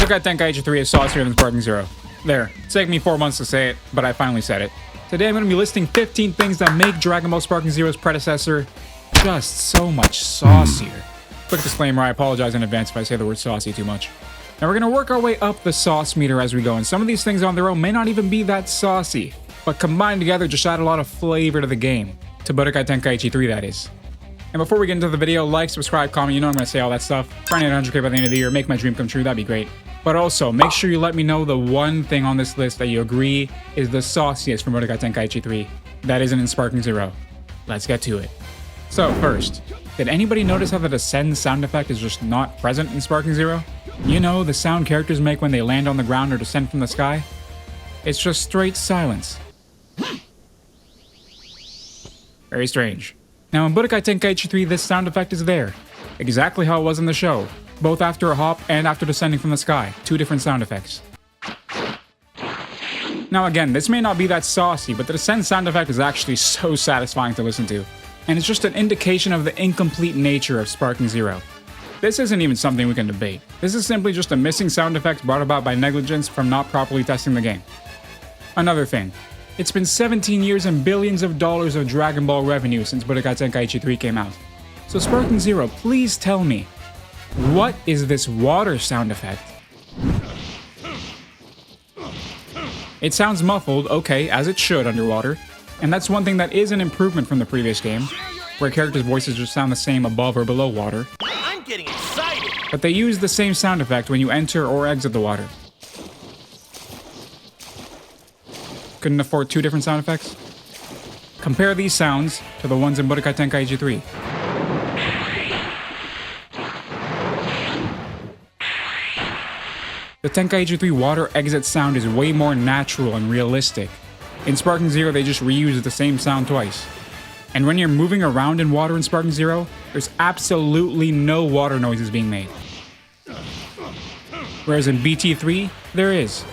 Budokai Tenkaichi 3 is saucier than Sparking Zero. There. It's taken me 4 months to say it, but I finally said it. Today I'm going to be listing 15 things that make Dragon Ball Sparking Zero's predecessor just so much saucier. Quick disclaimer, I apologize in advance if I say the word saucy too much. Now we're going to work our way up the sauce meter as we go, and some of these things on their own may not even be that saucy, but combined together just add a lot of flavor to the game. To Budokai Tenkaichi 3, that is. And before we get into the video, like, subscribe, comment, you know I'm going to say all that stuff. Trying to hit 100k by the end of the year, make my dream come true, that'd be great. But also, make sure you let me know the one thing on this list that you agree is the sauciest from Budokai Tenkaichi 3 that isn't in Sparking Zero. Let's get to it. So first, did anybody notice how the descend sound effect is just not present in Sparking Zero? You know, the sound characters make when they land on the ground or descend from the sky? It's just straight silence. Very strange. Now in Budokai Tenkaichi 3, this sound effect is there. Exactly how it was in the show. Both after a hop and after descending from the sky. Two different sound effects. Now again, this may not be that saucy, but the descend sound effect is actually so satisfying to listen to. And it's just an indication of the incomplete nature of Sparking Zero. This isn't even something we can debate. This is simply just a missing sound effect brought about by negligence from not properly testing the game. Another thing. It's been 17 years and billions of dollars of Dragon Ball revenue since Budokai Tenkaichi 3 came out. So Sparking Zero, please tell me, what is this water sound effect? It sounds muffled, okay, as it should underwater, and that's one thing that is an improvement from the previous game, where characters' voices just sound the same above or below water. I'm getting excited! But they use the same sound effect when you enter or exit the water. Couldn't afford two different sound effects? Compare these sounds to the ones in Budokai Tenkaichi 3. The Tenkaichi 3 water exit sound is way more natural and realistic. In Sparking Zero, they just reuse the same sound twice. And when you're moving around in water in Sparking Zero, there's absolutely no water noises being made. Whereas in BT3, there is.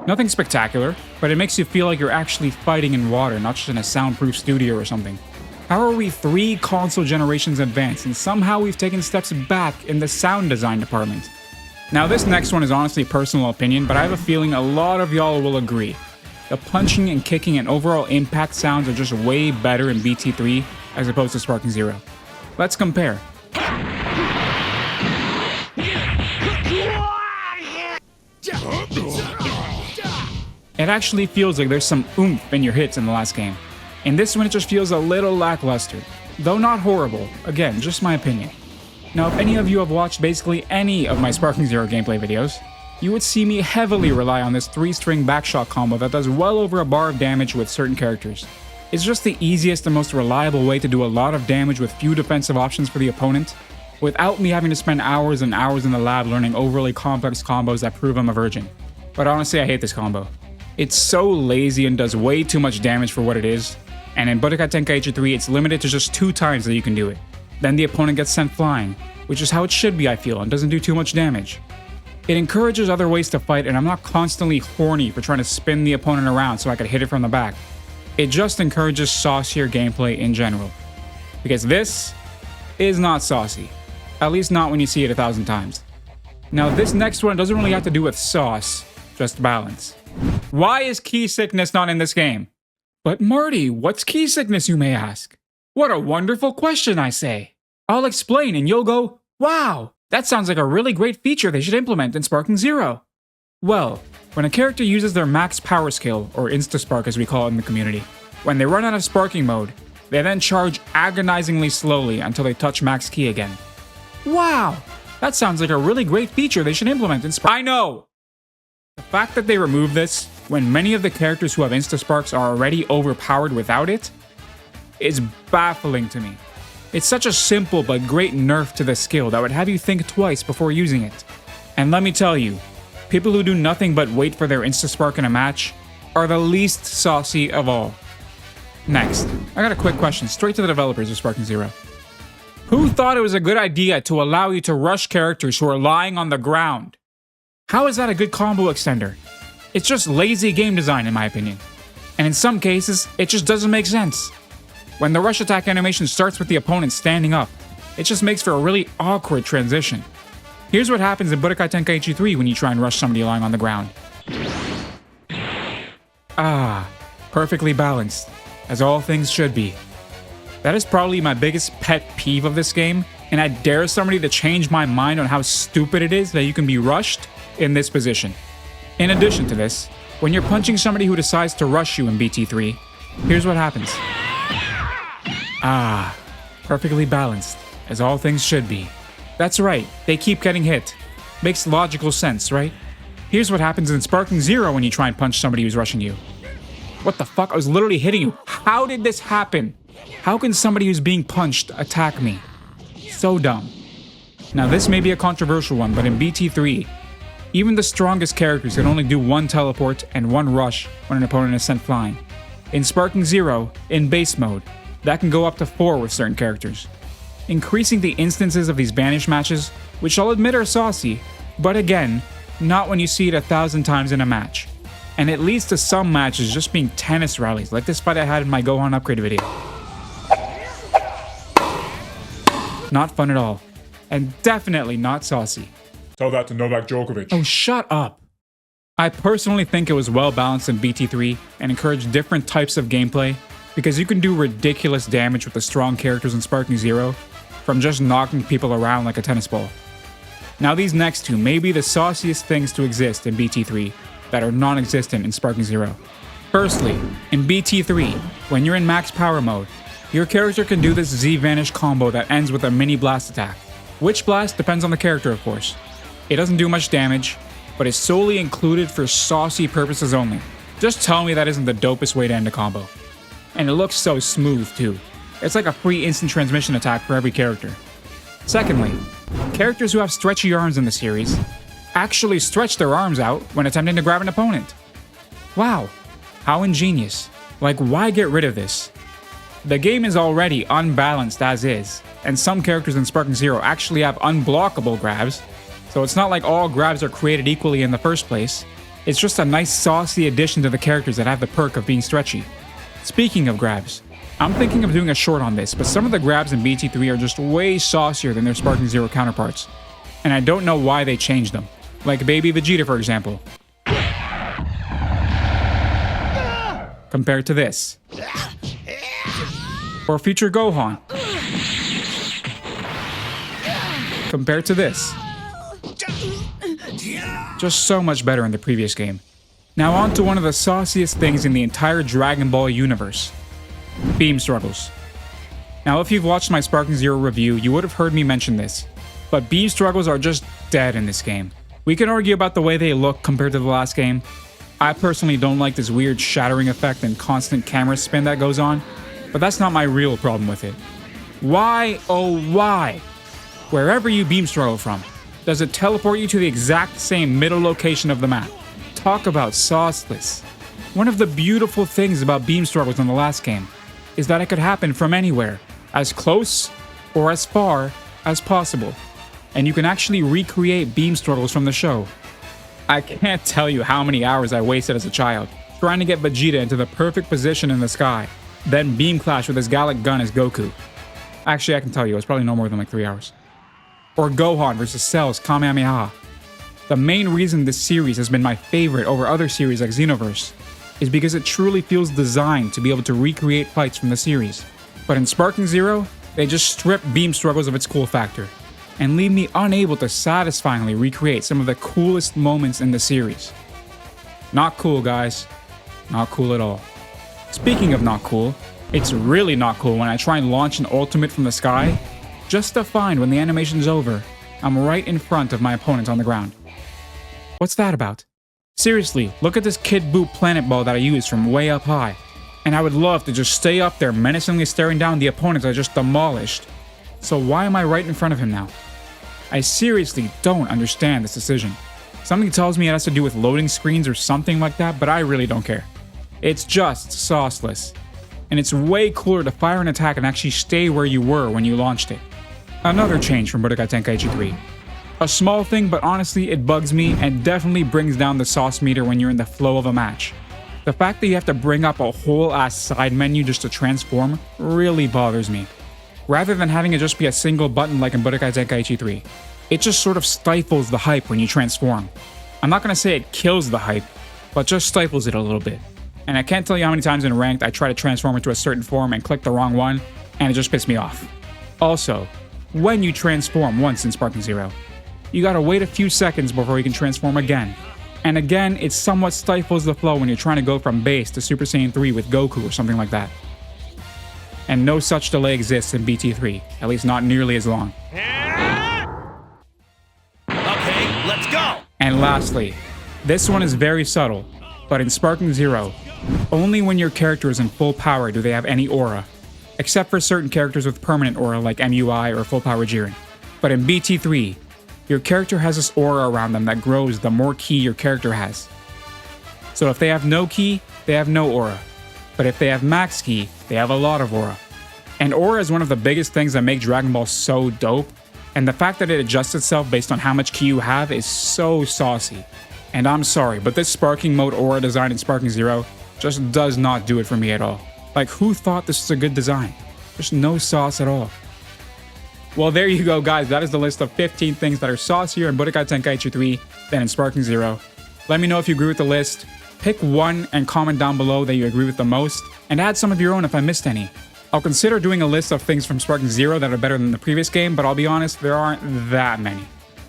Nothing spectacular, but it makes you feel like you're actually fighting in water, not just in a soundproof studio or something. How are we 3 console generations advanced and somehow we've taken steps back in the sound design department? Now this next one is honestly personal opinion, but I have a feeling a lot of y'all will agree. The punching and kicking and overall impact sounds are just way better in BT3 as opposed to Sparking Zero. Let's compare. It actually feels like there's some oomph in your hits in the last game. In this one it just feels a little lackluster, though not horrible, again, just my opinion. Now if any of you have watched basically any of my Sparking Zero gameplay videos, you would see me heavily rely on this 3-string backshot combo that does well over a bar of damage with certain characters. It's just the easiest and most reliable way to do a lot of damage with few defensive options for the opponent, without me having to spend hours and hours in the lab learning overly complex combos that prove I'm a virgin. But honestly, I hate this combo. It's so lazy and does way too much damage for what it is, and in Budokai Tenkaichi 3 it's limited to just 2 times that you can do it. Then the opponent gets sent flying, which is how it should be I feel, and doesn't do too much damage. It encourages other ways to fight, and I'm not constantly horny for trying to spin the opponent around so I could hit it from the back. It just encourages saucier gameplay in general. Because this is not saucy. At least not when you see it 1,000 times. Now this next one doesn't really have to do with sauce, just balance. Why is key sickness not in this game? But Marty, what's key sickness, you may ask? What a wonderful question, I say. I'll explain and you'll go, wow, that sounds like a really great feature they should implement in Sparking Zero. Well, when a character uses their max power skill, or Insta-Spark as we call it in the community, when they run out of sparking mode, they then charge agonizingly slowly until they touch max ki again. Wow, that sounds like a really great feature they should implement in Sparking. I know! The fact that they remove this, when many of the characters who have Insta-Sparks are already overpowered without it, is baffling to me. It's such a simple but great nerf to the skill that would have you think twice before using it. And let me tell you, people who do nothing but wait for their Insta-Spark in a match are the least saucy of all. Next, I got a quick question straight to the developers of Sparking Zero. Who thought it was a good idea to allow you to rush characters who are lying on the ground? How is that a good combo extender? It's just lazy game design in my opinion. And in some cases, it just doesn't make sense. When the rush attack animation starts with the opponent standing up, It just makes for a really awkward transition. Here's what happens in Budokai Tenkaichi 3 when you try and rush somebody lying on the ground. Ah, perfectly balanced, as all things should be. That is probably my biggest pet peeve of this game, and I dare somebody to change my mind on how stupid it is that you can be rushed in this position. In addition to this, when you're punching somebody who decides to rush you in BT3, here's what happens. Ah, perfectly balanced, as all things should be. That's right, they keep getting hit. Makes logical sense, right? Here's what happens in Sparking Zero when you try and punch somebody who's rushing you. What the fuck? I was literally hitting you. How did this happen? How can somebody who's being punched attack me? So dumb. Now this may be a controversial one, but in BT3, even the strongest characters can only do one teleport and one rush when an opponent is sent flying. In Sparking Zero, in base mode, that can go up to 4 with certain characters. Increasing the instances of these banish matches, which I'll admit are saucy, but again, not when you see it 1,000 times in a match. And it leads to some matches just being tennis rallies, like this fight I had in my Gohan upgrade video. Not fun at all. And definitely not saucy. Tell that to Novak Djokovic. Oh, shut up. I personally think it was well balanced in BT3 and encouraged different types of gameplay because you can do ridiculous damage with the strong characters in Sparking Zero from just knocking people around like a tennis ball. Now these next two may be the sauciest things to exist in BT3 that are non-existent in Sparking Zero. Firstly, in BT3, when you're in max power mode, your character can do this Z-Vanish combo that ends with a mini blast attack. Which blast depends on the character, of course. It doesn't do much damage, but is solely included for saucy purposes only. Just tell me that isn't the dopest way to end a combo. And it looks so smooth too. It's like a free instant transmission attack for every character. Secondly, characters who have stretchy arms in the series actually stretch their arms out when attempting to grab an opponent. Wow, how ingenious. Like, why get rid of this? The game is already unbalanced as is, and some characters in Sparking Zero actually have unblockable grabs, so it's not like all grabs are created equally in the first place. It's just a nice saucy addition to the characters that have the perk of being stretchy. Speaking of grabs, I'm thinking of doing a short on this, but some of the grabs in BT3 are just way saucier than their Sparking Zero counterparts, and I don't know why they changed them. Like Baby Vegeta, for example. Compared to this. Or Future Gohan. Compared to this. Just so much better in the previous game. Now on to one of the sauciest things in the entire Dragon Ball universe. Beam struggles. Now if you've watched my Sparking Zero review, you would have heard me mention this, but beam struggles are just dead in this game. We can argue about the way they look compared to the last game. I personally don't like this weird shattering effect and constant camera spin that goes on, but that's not my real problem with it. Why, oh why, wherever you beam struggle from, does it teleport you to the exact same middle location of the map? Talk about sauceless. One of the beautiful things about beam struggles in the last game is that it could happen from anywhere, as close or as far as possible. And you can actually recreate beam struggles from the show. I can't tell you how many hours I wasted as a child trying to get Vegeta into the perfect position in the sky, then beam clash with his Gallic gun as Goku. Actually, I can tell you, it was probably no more than like 3 hours. Or Gohan versus Cell's Kamehameha. The main reason this series has been my favorite over other series like Xenoverse is because it truly feels designed to be able to recreate fights from the series. But in Sparking Zero, they just strip beam struggles of its cool factor and leave me unable to satisfyingly recreate some of the coolest moments in the series. Not cool, guys. Not cool at all. Speaking of not cool, it's really not cool when I try and launch an ultimate from the sky, just to find when the animation's over, I'm right in front of my opponent on the ground. What's that about? Seriously, look at this Kid Buu planet ball that I used from way up high, and I would love to just stay up there menacingly staring down the opponents I just demolished. So why am I right in front of him now? I seriously don't understand this decision. Something tells me it has to do with loading screens or something like that, but I really don't care. It's just sauceless. And it's way cooler to fire an attack and actually stay where you were when you launched it. Another change from Budokai Tenkaichi 3. A small thing, but honestly it bugs me and definitely brings down the sauce meter when you're in the flow of a match. The fact that you have to bring up a whole ass side menu just to transform really bothers me. rather than having it just be a single button like in Budokai Tenkaichi 3. It just sort of stifles the hype when you transform. I'm not going to say it kills the hype, but just stifles it a little bit. And I can't tell you how many times in ranked I try to transform into a certain form and click the wrong one, and it just pissed me off. Also, when you transform once in Sparking Zero, you gotta wait a few seconds before you can transform again. And again, it somewhat stifles the flow when you're trying to go from base to Super Saiyan 3 with Goku or something like that. And no such delay exists in BT3, at least not nearly as long. Okay, let's go! And lastly, this one is very subtle, but in Sparking Zero, only when your character is in full power do they have any aura, except for certain characters with permanent aura like MUI or Full Power Jiren. But in BT3, your character has this aura around them that grows the more ki your character has. So if they have no ki, they have no aura. But if they have max ki, they have a lot of aura. And aura is one of the biggest things that make Dragon Ball so dope, and the fact that it adjusts itself based on how much ki you have is so saucy. And I'm sorry, but this Sparking Mode aura design in Sparking Zero just does not do it for me at all. Like, who thought this was a good design? There's no sauce at all. Well, there you go, guys. That is the list of 15 things that are saucier in Budokai Tenkaichi 3 than in Sparking Zero. Let me know if you agree with the list. Pick one and comment down below that you agree with the most, and add some of your own if I missed any. I'll consider doing a list of things from Sparking Zero that are better than the previous game, but I'll be honest, there aren't that many.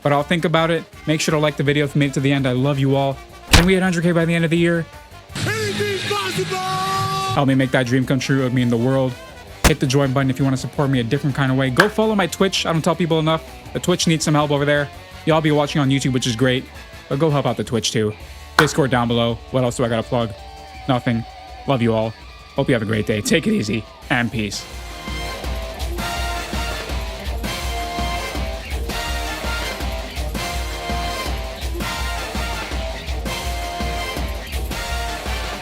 But I'll think about it. Make sure to like the video if you made it to the end. I love you all. Can we hit 100K by the end of the year? Anything's possible! Help me make that dream come true of me in the world. Hit the join button if you want to support me a different kind of way. Go follow my Twitch. I don't tell people enough. The Twitch needs some help over there. Y'all be watching on YouTube, which is great. But go help out the Twitch too. Discord down below. What else do I gotta plug? Nothing. Love you all. Hope you have a great day. Take it easy. And peace.